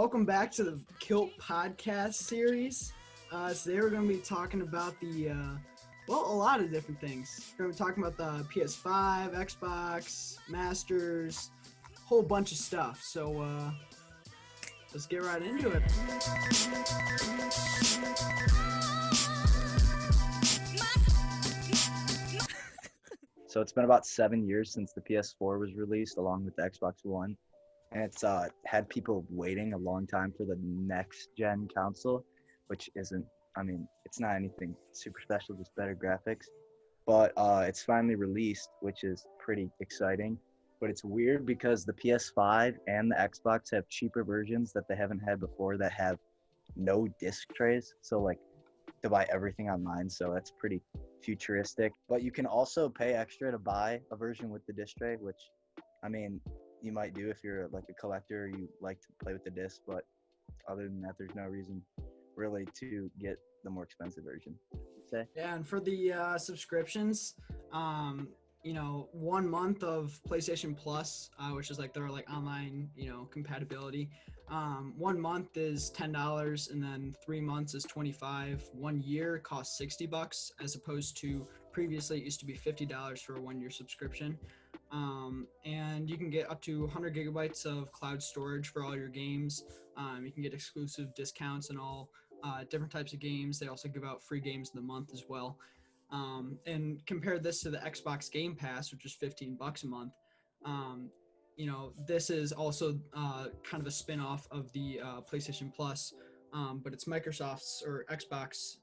Welcome back to the Kilt podcast series. Today we're going to be talking about a lot of different things. We're going to be talking about the PS5, Xbox, Masters, a whole bunch of stuff. So let's get right into it. So it's been about 7 years since the PS4 was released along with the Xbox One. And it's had people waiting a long time for the next gen console, which isn't, it's not anything super special, just better graphics. But it's finally released, which is pretty exciting. But it's weird because the PS5 and the Xbox have cheaper versions that they haven't had before that have no disc trays. So like to buy everything online. So that's pretty futuristic. But you can also pay extra to buy a version with the disc tray, which, you might do if you're like a collector, you like to play with the disc, but other than that, there's no reason really to get the more expensive version. Say. Yeah, and for the subscriptions, 1 month of PlayStation Plus, which is like their like online, compatibility. 1 month is $10, and then 3 months is $25. 1 year costs $60, as opposed to previously it used to be $50 for a 1 year subscription. And you can get up to 100 gigabytes of cloud storage for all your games. You can get exclusive discounts and all different types of games. They also give out free games of the month as well. And compare this to the Xbox Game Pass, which is $15 a month. This is also kind of a spin-off of the PlayStation Plus, but it's Microsoft's or Xbox.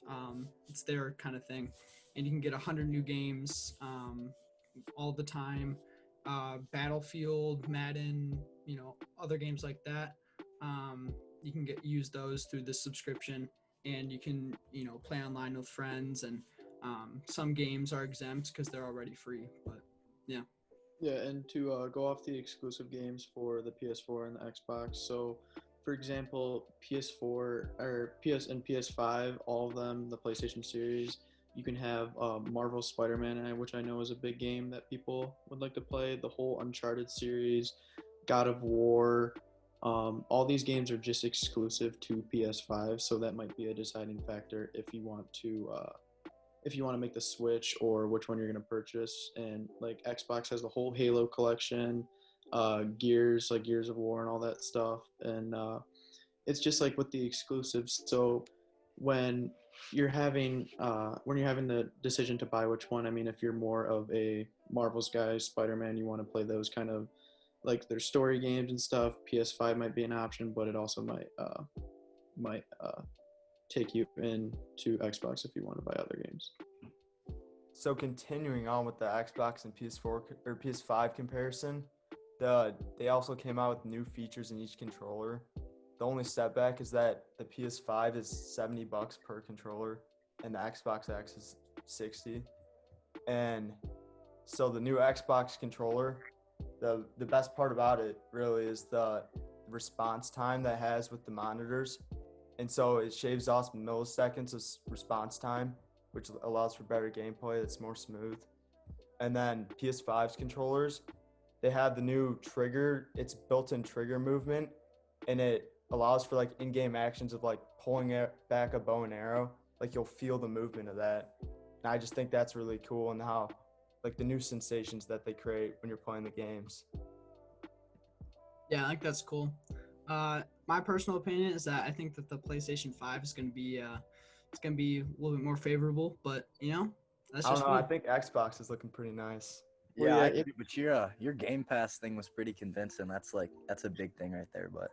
It's their kind of thing. And you can get 100 new games all the time. Battlefield, Madden, other games like that. You can use those through this subscription, and you can, play online with friends, and some games are exempt because they're already free, but yeah. Yeah, and to go off the exclusive games for the PS4 and the Xbox, so for example, PS4 or PS and PS5, all of them, the PlayStation series, you can have Marvel Spider-Man, which I know is a big game that people would like to play. The whole Uncharted series, God of War, all these games are just exclusive to PS5, so that might be a deciding factor if you want to make the switch or which one you're going to purchase. And like Xbox has the whole Halo collection, Gears, like Gears of War and all that stuff. And it's just like with the exclusives. So when you're having the decision to buy which one, if you're more of a Marvel's guy, Spider-Man, you want to play those kind of like their story games and stuff, PS5 might be an option, but it also might take you into Xbox if you want to buy other games. So continuing on with the Xbox and PS4 or PS5 comparison, they also came out with new features in each controller. The only setback is that the PS5 is $70 per controller and the Xbox X is $60. And so the new Xbox controller, the best part about it really is the response time that it has with the monitors. And so it shaves off milliseconds of response time, which allows for better gameplay that's more smooth. And then PS5's controllers, they have the new trigger. It's built-in trigger movement, and it allows for like in-game actions of like pulling it back a bow and arrow. Like you'll feel the movement of that. And I just think that's really cool, and how like the new sensations that they create when you're playing the games. Yeah, I think that's cool. My personal opinion is that I think that the PlayStation 5 is going to be it's going to be a little bit more favorable, but that's I just don't know. me. I think Xbox is looking pretty nice. Yeah, Well, I yeah, agree, but your Game Pass thing was pretty convincing. That's a big thing right there, but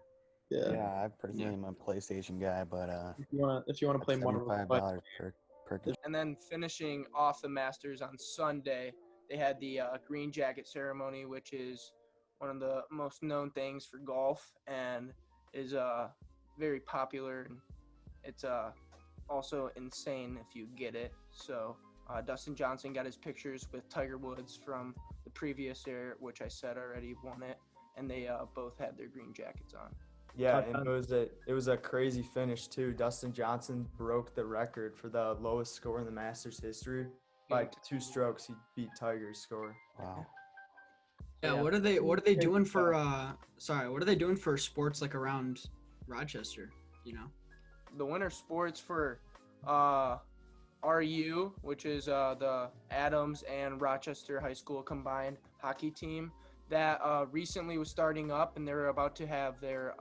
yeah. I personally am a PlayStation guy, but If you want to play Marvel, $75 per And then finishing off the Masters on Sunday, they had the green jacket ceremony, which is one of the most known things for golf and is very popular. And it's also insane if you get it. So Dustin Johnson got his pictures with Tiger Woods from the previous year, which I said already won it, and they both had their green jackets on. Yeah, and it was a crazy finish too. Dustin Johnson broke the record for the lowest score in the Masters history by 2 strokes. He beat Tiger's score. Wow. Yeah, what are they doing for what are they doing for sports like around Rochester, The winter sports for RU, which is the Adams and Rochester High School combined hockey team that recently was starting up, and they were about to have their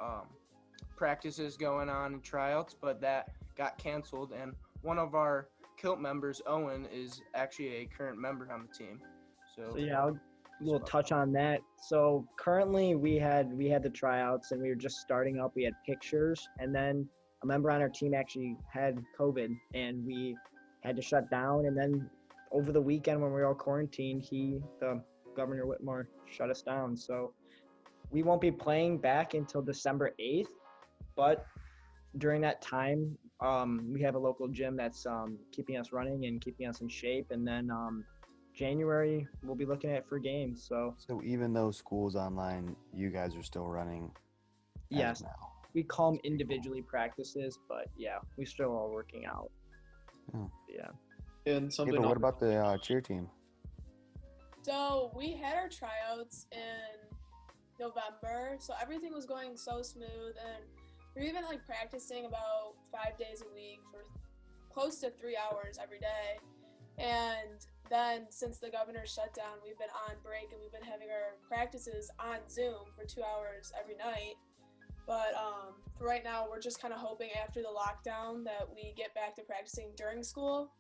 practices going on and tryouts, but that got canceled. And one of our Kilt members, Owen, is actually a current member on the team. So yeah, I'll we'll touch on that. So currently we had the tryouts and we were just starting up. We had pictures, and then a member on our team actually had COVID and we had to shut down. And then over the weekend when we were all quarantined, the Governor Whitmore shut us down. So we won't be playing back until December 8th, but during that time, we have a local gym that's keeping us running and keeping us in shape. And then January, we'll be looking at for games. So even though school's online, you guys are still running as yes, of now. we call them individually practices, but yeah, we still are working out. Oh. Yeah. And Hey, something but what else- about the cheer team? So we had our tryouts in November, so everything was going so smooth, and we were even like practicing about 5 days a week for close to 3 hours every day. And then since the governor shut down, we've been on break and we've been having our practices on Zoom for 2 hours every night. But for right now, we're just kind of hoping after the lockdown that we get back to practicing during school,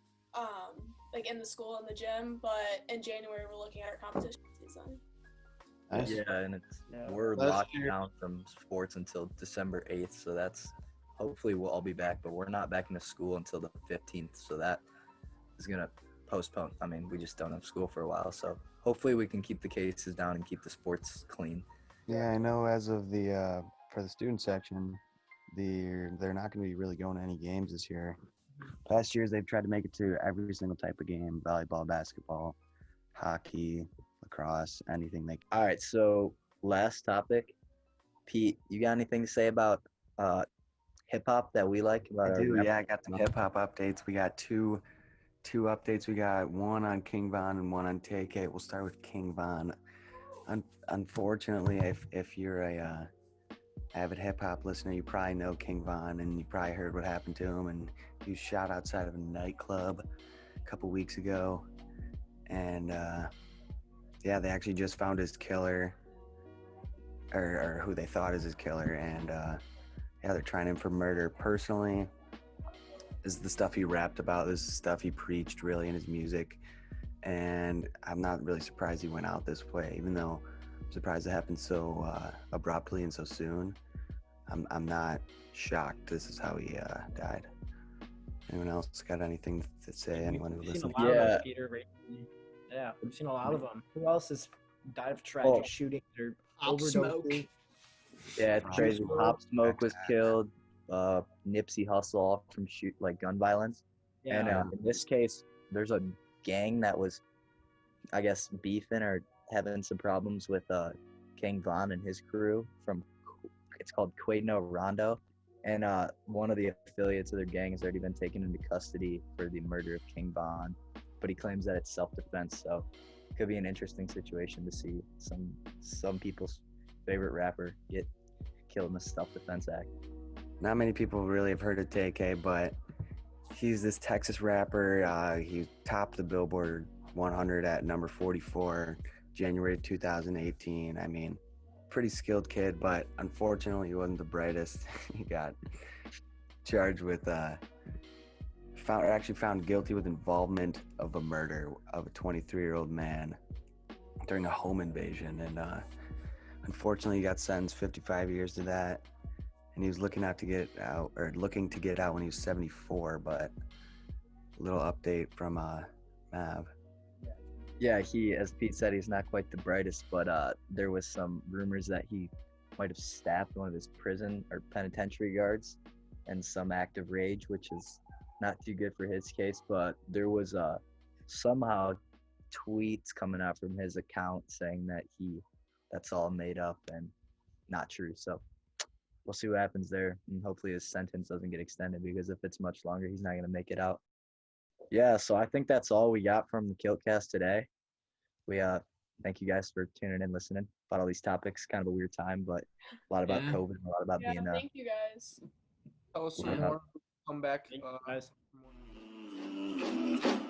like in the school in the gym. But in January, we're looking at our competition season. Nice. Yeah, and Yeah. we're Last locked year- down from sports until December 8th, so that's hopefully we'll all be back, but we're not back into school until the 15th, so that is going to postpone. I mean, we just don't have school for a while, so hopefully we can keep the cases down and keep the sports clean. Yeah, I know as of the for the student section, they're not going to be really going to any games this year. Past years they've tried to make it to every single type of game: volleyball, basketball, hockey, lacrosse, anything they. All right, so last topic. Pete, you got anything to say about hip hop that we like? About I our do, rap- yeah. I got some hip hop updates. We got two updates. We got one on King Von and one on TK. We'll start with King Von. Unfortunately, if you're a avid hip hop listener, you probably know King Von, and you probably heard what happened to him. And he was shot outside of a nightclub a couple weeks ago. And yeah, they actually just found his killer, or who they thought is his killer. And yeah, they're trying him for murder. Personally, this is the stuff he rapped about. This is the stuff he preached really in his music. And I'm not really surprised he went out this way, even though I'm surprised it happened so abruptly and so soon. I'm not shocked this is how he died. Anyone else got anything to say? Anyone who We've seen listens? a lot of Yeah. those, Peter, recently. Yeah, we've seen a lot of them. Who else has died of tragic Well, shootings or Pop Smoke. overdoses? Yeah, it's Pop crazy. Smoke, Pop Smoke was X-Pac. killed. Nipsey Hussle all from gun violence. Yeah. And in this case, there's a gang that was, I guess, beefing or having some problems with King Von and his crew from, it's called Quaidno Rondo. And one of the affiliates of their gang has already been taken into custody for the murder of King Von. But he claims that it's self-defense, so it could be an interesting situation to see some people's favorite rapper get killed in the self-defense act. Not many people really have heard of TK, but he's this Texas rapper. He topped the Billboard 100 at number 44, January 2018. I mean, pretty skilled kid, but unfortunately he wasn't the brightest. He got charged with found guilty with involvement of a murder of a 23-year-old man during a home invasion, and unfortunately he got sentenced 55 years to that, and he was looking to get out when he was 74. But a little update from Mav. Yeah, as Pete said, he's not quite the brightest, but there was some rumors that he might have stabbed one of his prison or penitentiary guards in some act of rage, which is not too good for his case. But there was somehow tweets coming out from his account saying that that's all made up and not true. So we'll see what happens there, and hopefully his sentence doesn't get extended, because if it's much longer, he's not going to make it out. Yeah, so I think that's all we got from the Kiltcast today. We thank you guys for tuning in, listening about all these topics. Kind of a weird time, but a lot about Yeah. COVID, a lot about Yeah, being thank you guys. Tell us some Yeah. more. Come back. Thank you, guys. more.